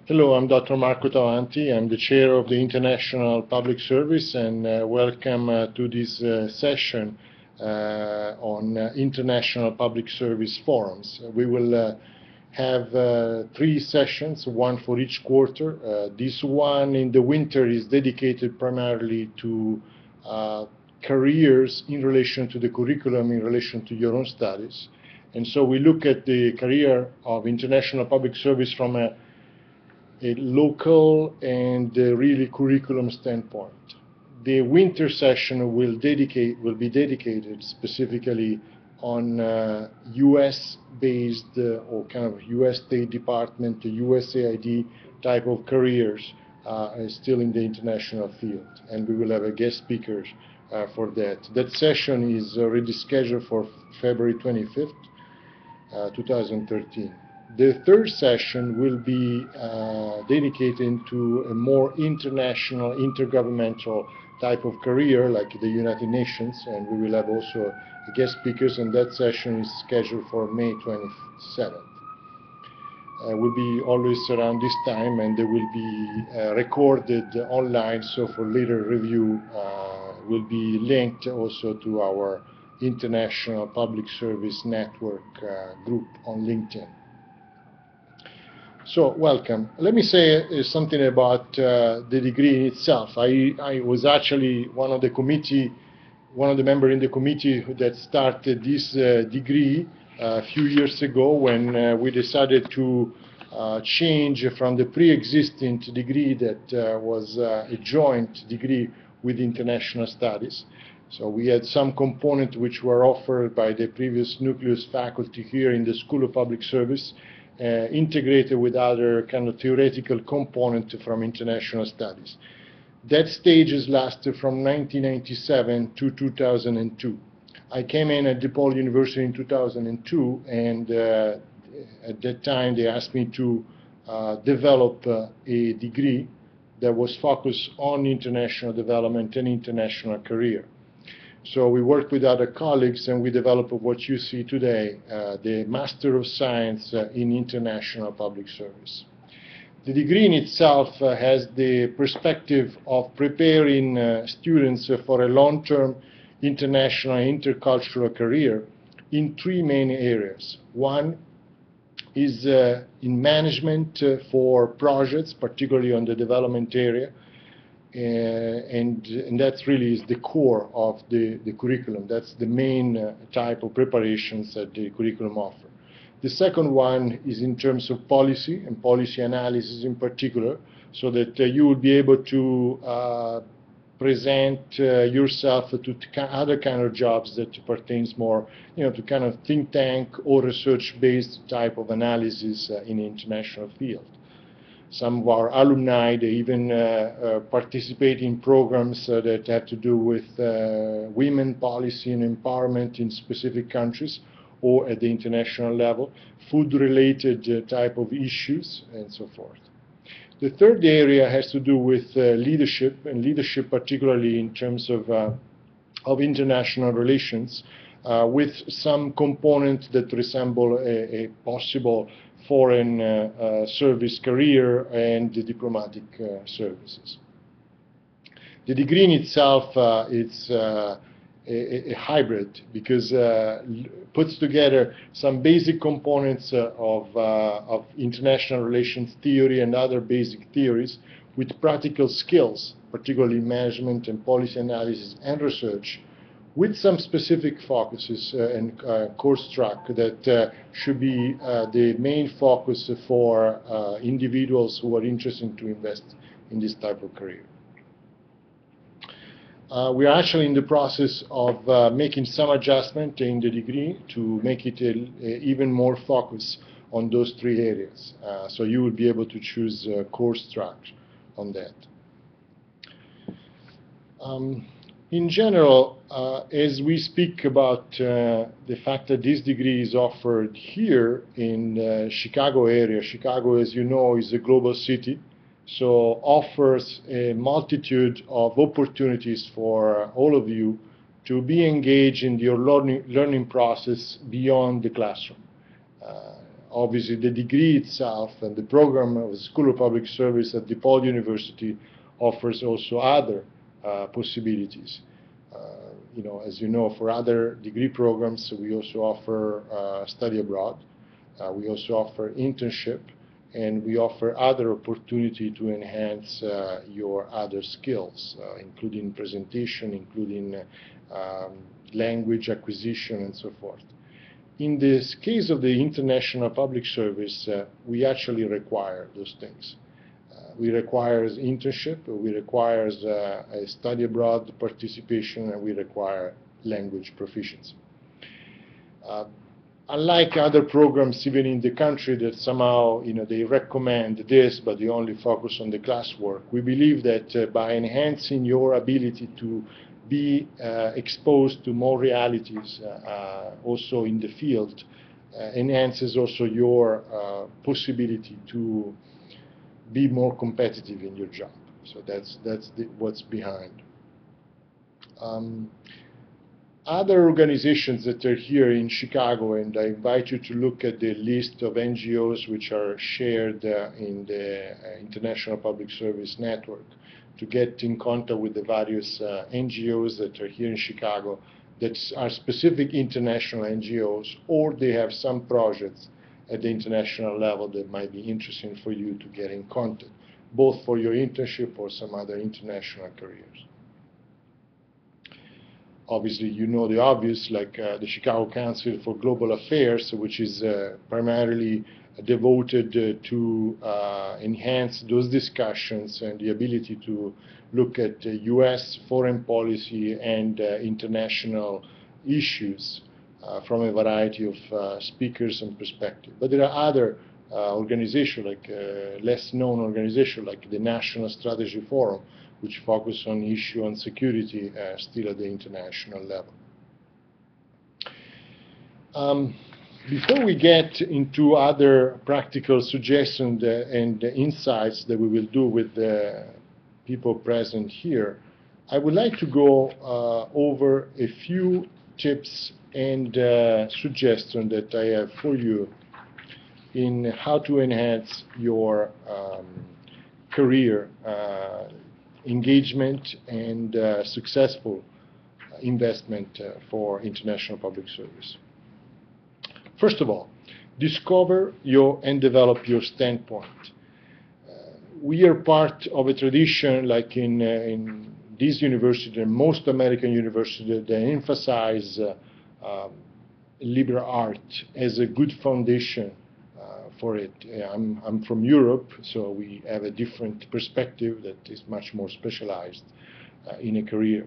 Hello, I'm Dr. Marco Tavanti. I'm the chair of the International Public Service, and welcome to this session on international public service forums. We will have 3 sessions, one for each quarter. This one in the winter is dedicated primarily to careers in relation to the curriculum, in relation to your own studies. And so we look at the career of international public service from a local and really curriculum standpoint. The winter session will be dedicated specifically on US-based or kind of US State Department, USAID type of careers still in the international field. And we will have a guest speaker for that. That session is already scheduled for February 25th, 2013. The third session will be dedicated to a more international, intergovernmental type of career like the United Nations, and we will have also guest speakers, and that session is scheduled for May 27th. Will be always around this time, and they will be recorded online, so for later review will be linked also to our International Public Service Network group on LinkedIn. So, welcome. Let me say something about the degree in itself. I was actually one of the members in the committee that started this degree a few years ago when we decided to change from the pre-existing degree that was a joint degree with international studies. So we had some components which were offered by the previous nucleus faculty here in the School of Public Service, integrated with other kind of theoretical component from international studies. That stage has lasted from 1997 to 2002. I came in at DePaul University in 2002, and at that time they asked me to develop a degree that was focused on international development and international career. So we worked with other colleagues, and we developed what you see today, the Master of Science in International Public Service. The degree in itself has the perspective of preparing students for a long-term international intercultural career in 3 main areas. One is in management for projects, particularly on the development area. And that really is the core of the curriculum. That's the main type of preparations that the curriculum offers. The second one is in terms of policy and policy analysis in particular, so that you will be able to present yourself to other kind of jobs that pertains more, to kind of think tank or research-based type of analysis in the international field. Some of our alumni, they even participate in programs that have to do with women policy and empowerment in specific countries or at the international level, food-related type of issues, and so forth. The third area has to do with leadership, and leadership particularly in terms of international relations, with some components that resemble a possible foreign service career and the diplomatic services. The degree in itself it's a hybrid because puts together some basic components of international relations theory and other basic theories with practical skills, particularly management and policy analysis and research, with some specific focuses and course track that should be the main focus for individuals who are interested to invest in this type of career. We are actually in the process of making some adjustment in the degree to make it even more focused on those 3 areas. So you will be able to choose a course track on that. In general, as we speak about the fact that this degree is offered here in the Chicago area, Chicago, as you know, is a global city, so offers a multitude of opportunities for all of you to be engaged in your learning process beyond the classroom. Obviously, the degree itself and the program of the School of Public Service at DePaul University offers also other possibilities. As you know, for other degree programs, we also offer study abroad. We also offer internship, and we offer other opportunity to enhance your other skills, including presentation, including language acquisition, and so forth. In this case of the international public service, we actually require those things. We require internship, we require a study abroad participation, and we require language proficiency. Unlike other programs, even in the country, that somehow they recommend this, but they only focus on the classwork, we believe that by enhancing your ability to be exposed to more realities also in the field enhances also your possibility to be more competitive in your job. So that's what's behind. Other organizations that are here in Chicago, and I invite you to look at the list of NGOs which are shared in the International Public Service Network, to get in contact with the various NGOs that are here in Chicago that are specific international NGOs, or they have some projects at the international level that might be interesting for you to get in contact, both for your internship or some other international careers. Obviously, you know the obvious, like the Chicago Council for Global Affairs, which is primarily devoted to enhance those discussions and the ability to look at U.S. foreign policy and international issues from a variety of speakers and perspectives. But there are other organizations, like less known organizations, like the National Strategy Forum, which focus on issue on security still at the international level. Before we get into other practical suggestions and insights that we will do with the people present here, I would like to go over a few tips and suggestions that I have for you in how to enhance your career engagement and successful investment for international public service. First of all, discover and develop your standpoint. We are part of a tradition, like in this university and most American universities, that emphasize liberal art as a good foundation for it. I'm from Europe, so we have a different perspective that is much more specialized in a career.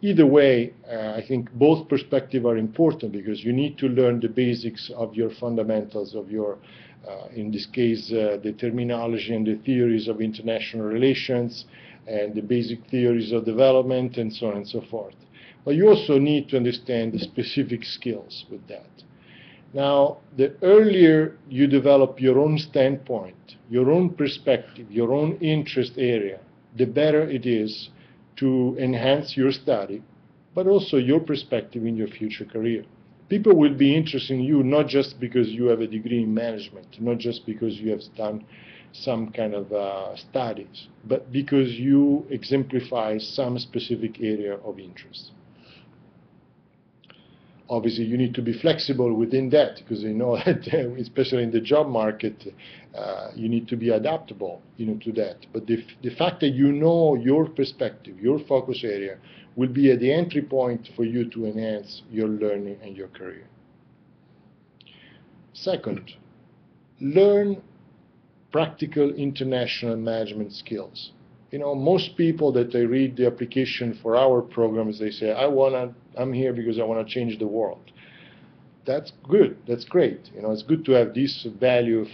Either way, I think both perspectives are important, because you need to learn the basics of your fundamentals of your, in this case, the terminology and the theories of international relations and the basic theories of development and so on and so forth. But you also need to understand the specific skills with that. Now, the earlier you develop your own standpoint, your own perspective, your own interest area, the better it is to enhance your study, but also your perspective in your future career. People will be interested in you not just because you have a degree in management, not just because you have done some kind of studies, but because you exemplify some specific area of interest. Obviously, you need to be flexible within that, because you know that, especially in the job market, you need to be adaptable, to that. But the fact that you know your perspective, your focus area, will be at the entry point for you to enhance your learning and your career. Second, learn practical international management skills. Most people that they read the application for our programs, they say, I'm here because I want to change the world. That's good. That's great. It's good to have this value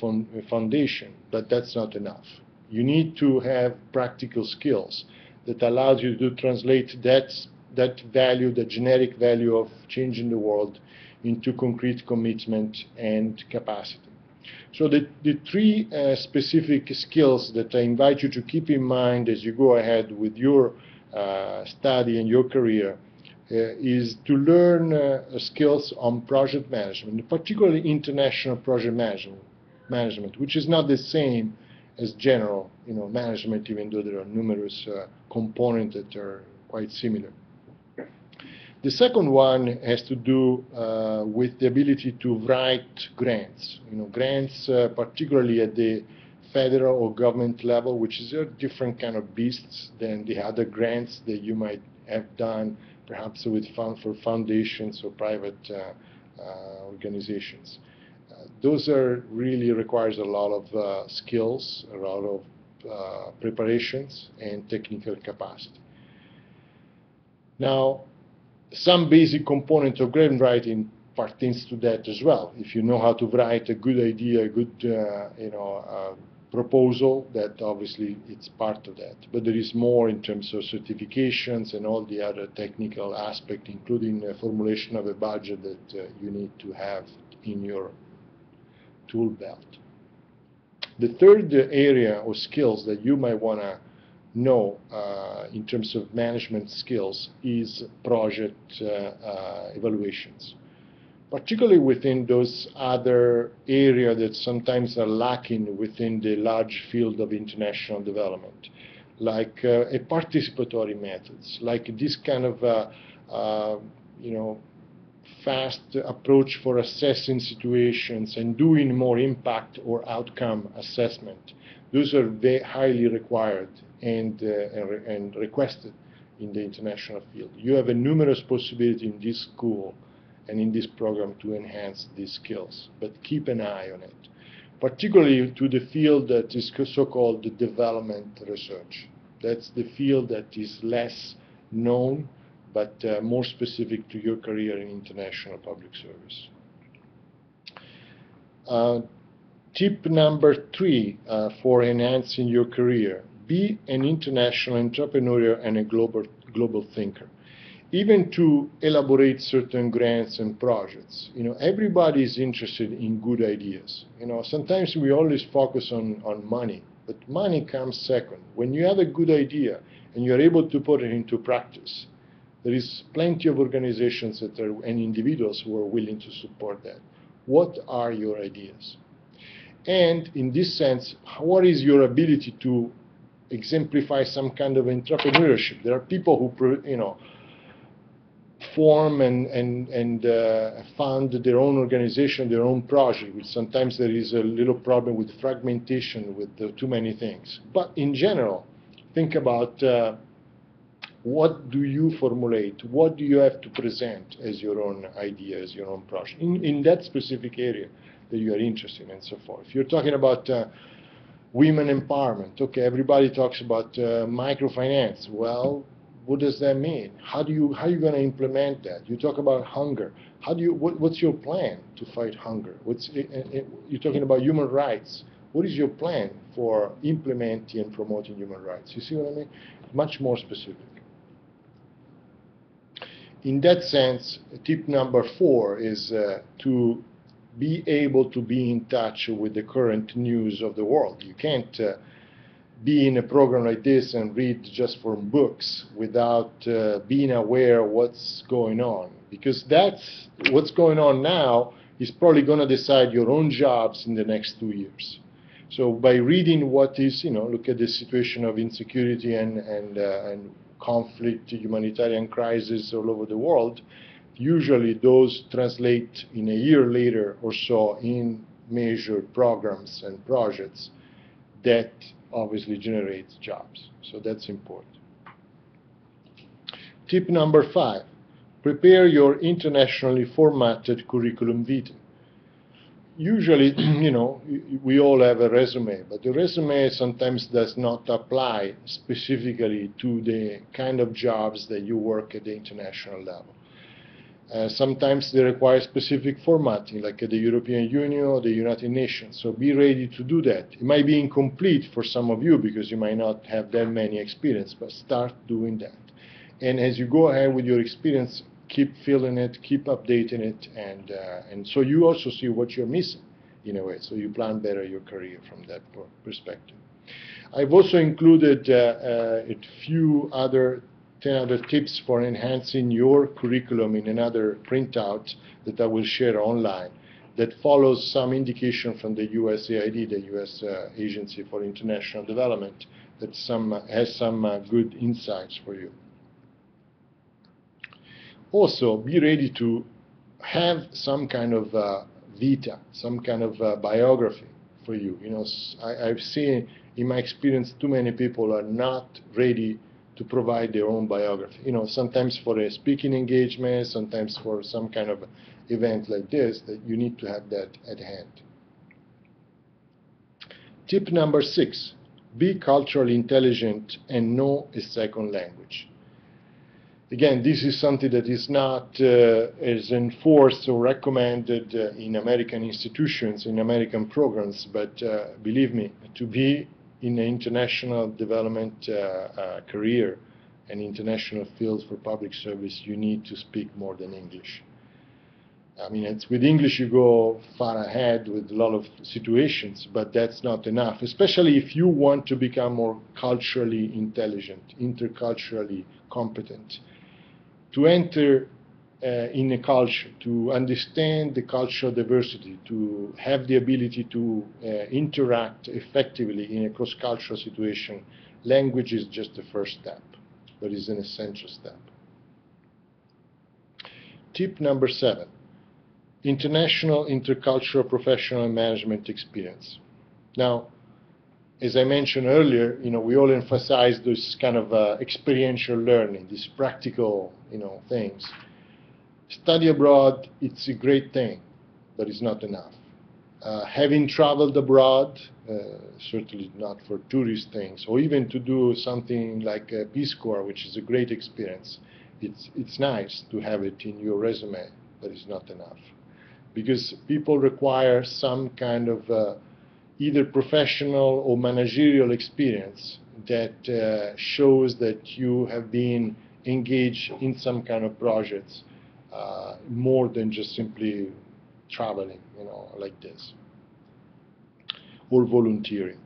foundation, but that's not enough. You need to have practical skills that allows you to translate that value, the generic value of changing the world, into concrete commitment and capacity. So the three specific skills that I invite you to keep in mind as you go ahead with your study and your career is to learn skills on project management, particularly international project management. management, which is not the same as general, management, even though there are numerous components that are quite similar. The second one has to do with the ability to write grants. Grants, particularly at the federal or government level, which is a different kind of beasts than the other grants that you might have done, perhaps with for foundations or private organizations. Those really requires a lot of skills, a lot of preparations, and technical capacity. Now, some basic component of grant writing pertains to that as well. If you know how to write a good idea, a good proposal, that obviously it's part of that. But there is more in terms of certifications and all the other technical aspects, including the formulation of a budget that you need to have in your tool belt. The third area of skills that you might want to know in terms of management skills is project evaluations, particularly within those other areas that sometimes are lacking within the large field of international development, like a participatory methods, like this kind of fast approach for assessing situations and doing more impact or outcome assessment. Those are very highly required and requested in the international field. You have a numerous possibility in this school and in this program to enhance these skills, but keep an eye on it, particularly to the field that is so-called development research. That's the field that is less known, but more specific to your career in international public service. Tip number 3 for enhancing your career: be an international entrepreneur and a global thinker. Even to elaborate certain grants and projects, everybody is interested in good ideas. Sometimes we always focus on money, but money comes second. When you have a good idea and you're able to put it into practice, there is plenty of organizations and individuals who are willing to support that. What are your ideas? And in this sense, what is your ability to exemplify some kind of entrepreneurship? There are people who, form and fund their own organization, their own project, which sometimes there is a little problem with fragmentation, with too many things. But in general, think about what do you formulate? What do you have to present as your own idea, as your own project, in that specific area that you are interested in, and so forth. If you're talking about women empowerment, okay, everybody talks about microfinance. Well, what does that mean? How are you going to implement that? You talk about hunger. What's your plan to fight hunger? You're talking about human rights. What is your plan for implementing and promoting human rights? You see what I mean? Much more specific. In that sense, tip number 4 is to be able to be in touch with the current news of the world. You can't be in a program like this and read just from books without being aware of what's going on, because that's what's going on now is probably going to decide your own jobs in the next 2 years. So by reading what is, look at the situation of insecurity and conflict, humanitarian crisis all over the world, usually those translate in a year later or so in major programs and projects that obviously generates jobs. So that's important. Tip number 5, prepare your internationally formatted curriculum vitae. Usually, we all have a resume, but the resume sometimes does not apply specifically to the kind of jobs that you work at the international level. Sometimes they require specific formatting, like at the European Union or the United Nations. So be ready to do that. It might be incomplete for some of you because you might not have that many experience, but start doing that. And as you go ahead with your experience, keep filling it, keep updating it, and so you also see what you're missing in a way. So you plan better your career from that perspective. I've also included a few other 10 other tips for enhancing your curriculum in another printout that I will share online. that follows some indication from the USAID, the U.S. Agency for International Development, that has some good insights for you. Also, be ready to have some kind of vita, some kind of biography for you. You know, I've seen in my experience too many people are not ready to provide their own biography. You know, sometimes for a speaking engagement, sometimes for some kind of event like this, that you need to have that at hand. Tip number 6, be culturally intelligent and know a second language. Again, this is something that is not as enforced or recommended in American institutions, in American programs, but believe me, to be in an international development career and international fields for public service, you need to speak more than English. I mean, with English you go far ahead with a lot of situations, but that's not enough, especially if you want to become more culturally intelligent, interculturally competent. To enter in a culture, to understand the cultural diversity, to have the ability to interact effectively in a cross-cultural situation, language is just the first step, but it's an essential step. Tip number 7, international intercultural professional management experience. Now, as I mentioned earlier, you know, we all emphasize this kind of experiential learning, these practical, you know, things. Study abroad, it's a great thing, but it's not enough. Having traveled abroad, certainly not for tourist things, or even to do something like a Peace Corps, which is a great experience, it's nice to have it in your resume, but it's not enough. Because people require some kind of either professional or managerial experience that shows that you have been engaged in some kind of projects more than just simply traveling, you know, like this, or volunteering.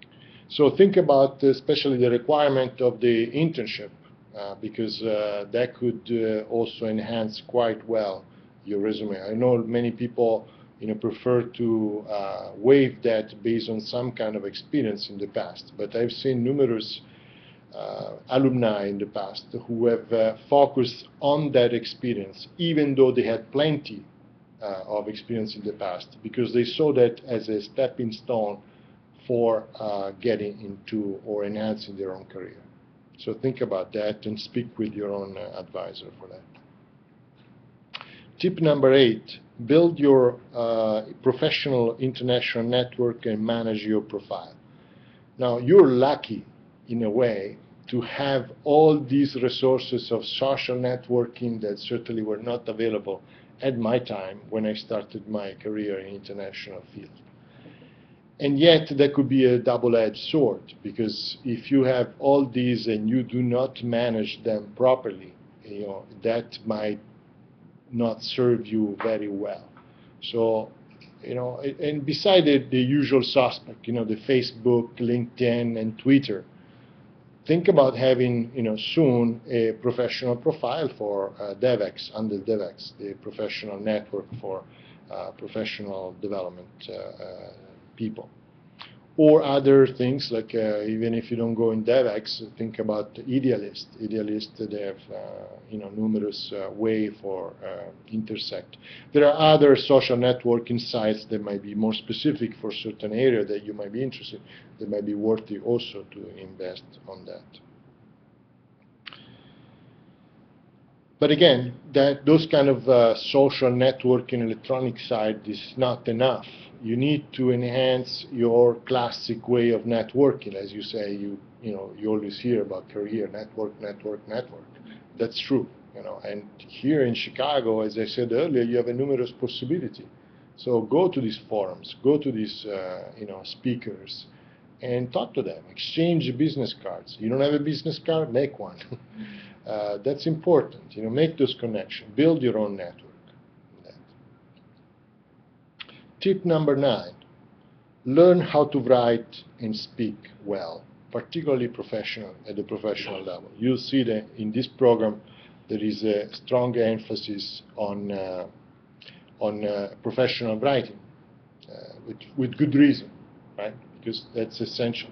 So think about especially the requirement of the internship, because that could also enhance quite well your resume. I know many people, you know, prefer to waive that based on some kind of experience in the past, but I've seen numerous alumni in the past who have focused on that experience, even though they had plenty of experience in the past, because they saw that as a stepping stone for getting into or enhancing their own career. So think about that and speak with your own advisor for that. Tip number 8, build your professional international network and manage your profile. Now, you're lucky, in a way, to have all these resources of social networking that certainly were not available at my time when I started my career in international field. And yet, that could be a double-edged sword, because if you have all these and you do not manage them properly, you know, that might not serve you very well. So, you know, and beside it, the usual suspect, you know, the Facebook, LinkedIn, and Twitter. Think about having, you know, soon a professional profile for DevEx, under DevEx, the professional network for professional development people. Or other things like, even if you don't go in DevEx, think about Idealist. Idealist, they have, you know, numerous ways for intersect. There are other social networking sites that might be more specific for certain area that you might be interested in, that might be worthy also to invest on that. But again, those kind of social networking electronic side is not enough. You need to enhance your classic way of networking. As you say, you always hear about career network. That's true, you know. And here in Chicago, as I said earlier, you have a numerous possibility. So go to these forums, go to these you know, speakers, and talk to them. Exchange business cards. You don't have a business card? Make one. That's important. You know, make those connections. Build your own network. Tip number 9, learn how to write and speak well, particularly at the professional level. You'll see that in this program there is a strong emphasis on professional writing. with good reason, right? Because that's essential.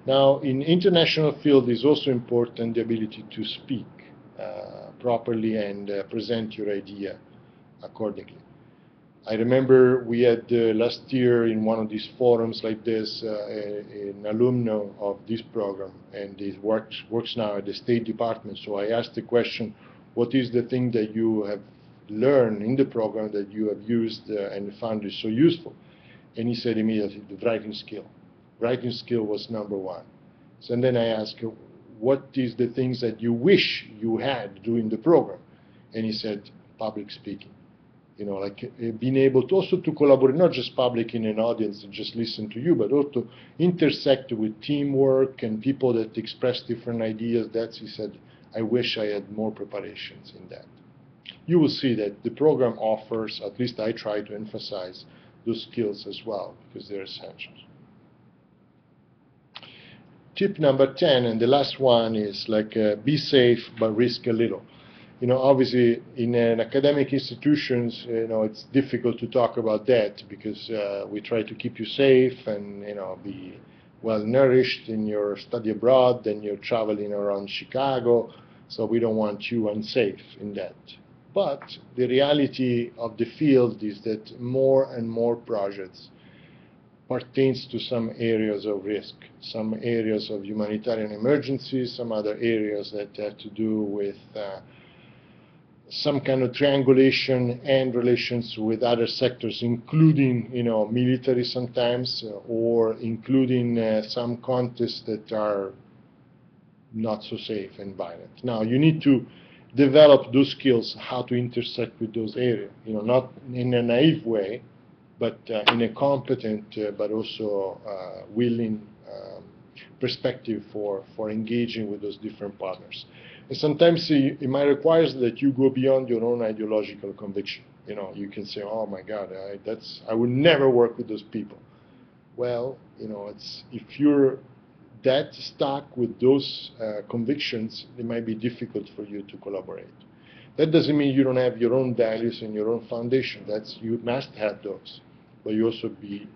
Now, in international field, is also important the ability to speak properly and present your idea accordingly. I remember we had last year in one of these forums like this, an alumni of this program, and he works now at the State Department. So I asked the question, what is the thing that you have learned in the program that you have used and found is so useful? And he said immediately, the writing skill. Writing skill was number one. So and then I asked, what is the things that you wish you had during the program? And he said, public speaking. You know, like being able to also to collaborate, not just public in an audience and just listen to you, but also intersect with teamwork and people that express different ideas. That's, he said, I wish I had more preparations in that. You will see that the program offers, at least I try to emphasize, those skills as well, because they're essentials. Tip number 10, and the last one, is like be safe but risk a little. You know, obviously, in an academic institutions, you know, it's difficult to talk about that because we try to keep you safe and, you know, be well nourished in your study abroad, then you're traveling around Chicago, so we don't want you unsafe in that. But the reality of the field is that more and more projects pertains to some areas of risk, some areas of humanitarian emergencies, some other areas that have to do with some kind of triangulation and relations with other sectors, including, you know, military sometimes, or including some contests that are not so safe and violent. Now, you need to develop those skills, how to intersect with those areas, you know, not in a naive way, but in a competent but also willing perspective for engaging with those different partners. And sometimes it might require that you go beyond your own ideological conviction. You know, you can say, oh my God, I would never work with those people. Well, you know, if you're that stuck with those convictions, it might be difficult for you to collaborate. That doesn't mean you don't have your own values and your own foundation. You must have those. But you also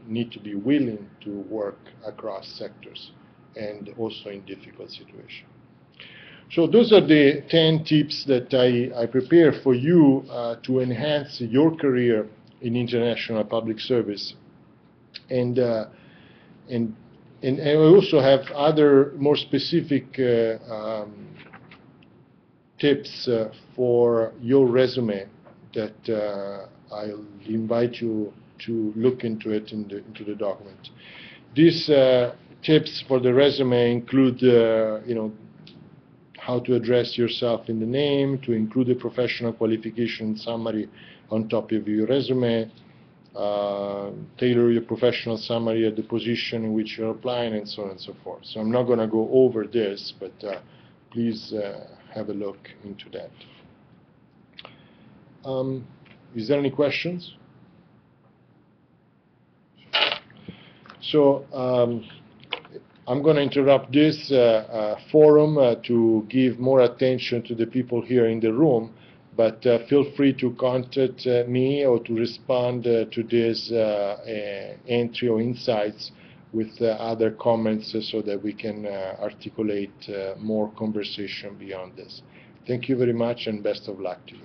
need to be willing to work across sectors and also in difficult situations. So those are the 10 tips that I prepare for you to enhance your career in international public service. And I also have other more specific tips for your resume that I'll invite you to look into it into the document. These tips for the resume include, you know, how to address yourself in the name, to include a professional qualification summary on top of your resume, tailor your professional summary at the position in which you're applying, and so on and so forth. So I'm not going to go over this, but please have a look into that. Is there any questions? So I'm going to interrupt this forum to give more attention to the people here in the room, but feel free to contact me or to respond to this entry or insights with other comments so that we can articulate more conversation beyond this. Thank you very much and best of luck to you.